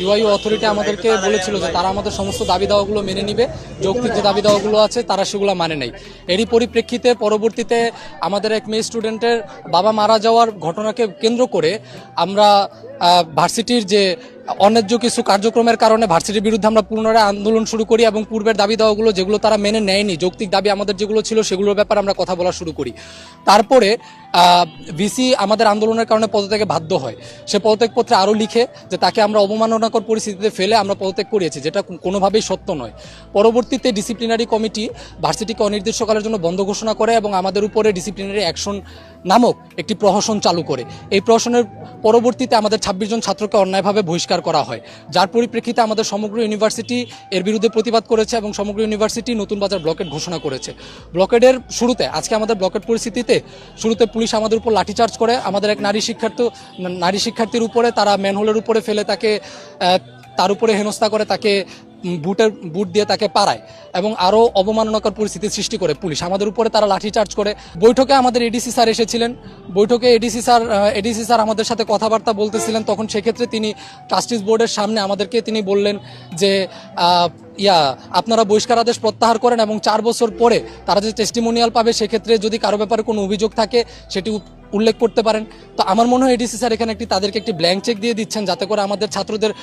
UIU authority আমাদেরকে বলেছিল যে তারা আমাদের সমস্ত দাবি দাওয়াগুলো মেনে নিবে, যৌক্তিক যে দাবি দাওয়াগুলো আছে তারা সেগুলো মানে নেই। এরই পরিপ্রেক্ষিতে পরবর্তীতে আমাদের এক মেয়ে স্টুডেন্টের বাবা মারা যাওয়ার ঘটনাকে কেন্দ্র করে আমরা ভার্সিটির যে অন্যায্য কিছু কার্যক্রমের কারণে ভার্সিটির বিরুদ্ধে আমরা পুনরায় আন্দোলন শুরু করি এবং পূর্বের দাবি দাওয়াগুলো যেগুলো তারা মেনে নেয়নি, যৌক্তিক দাবি আমাদের যেগুলো ছিল সেগুলোর ব্যাপারে আমরা কথা বলা শুরু করি। তারপরে ভিসি আমাদের আন্দোলনের কারণে পদত্যাগে বাধ্য হয়। সে পদত্যাগপত্রে আরও লিখে যে তাকে আমরা অবমাননাকর পরিস্থিতিতে ফেলে আমরা পদত্যাগ করিয়েছি, যেটা কোনোভাবেই সত্য নয়। পরবর্তীতে ডিসিপ্লিনারি কমিটি ভার্সিটিকে অনির্দিষ্টকালের জন্য বন্ধ ঘোষণা করে এবং আমাদের উপরে ডিসিপ্লিনারি অ্যাকশন নামক একটি প্রহসন চালু করে। এই প্রহসনের পরবর্তীতে আমাদের 26 জন ছাত্রকে অন্যায়ভাবে বহিষ্কার করা হয়, যার পরিপ্রেক্ষিতে আমাদের সমগ্র ইউনিভার্সিটি এর বিরুদ্ধে প্রতিবাদ করেছে এবং সমগ্র ইউনিভার্সিটি নতুন বাজার ব্লকেট ঘোষণা করেছে। ব্লকেটের শুরুতে আজকে আমাদের ব্লকেট পরিস্থিতিতে শুরুতে পুলিশ আমাদের উপর লাঠিচার্জ করে, আমাদের এক নারী শিক্ষার্থীর উপরে তারা ম্যানহোলের উপরে ফেলে তার উপরে হেনস্থা করে, তাকে বুট দিয়ে তাকে পাড়ায় এবং আরও অবমাননাকর পরিস্থিতি সৃষ্টি করে পুলিশ আমাদের উপরে, তারা লাঠিচার্জ করে। বৈঠকে আমাদের এডিসি স্যার এসেছিলেন। বৈঠকে এডিসি স্যার আমাদের সাথে কথাবার্তা বলতেছিলেন। তখন সেক্ষেত্রে তিনি ট্রাস্টিস বোর্ডের সামনে আমাদেরকে তিনি বললেন যে আপনারা বহিষ্কার আদেশ প্রত্যাহার করেন এবং 4 বছর পরে তারা যে টেস্টিমোনিয়াল পাবে সেক্ষেত্রে যদি কারো ব্যাপারে কোনো অভিযোগ থাকে সেটি উল্লেখ করতে পারেন। তো আমার মনে হয় এডিসি স্যার এখানে তাদেরকে একটি ব্ল্যাঙ্ক চেক দিয়ে দিচ্ছেন যাতে করে আমাদের ছাত্রদের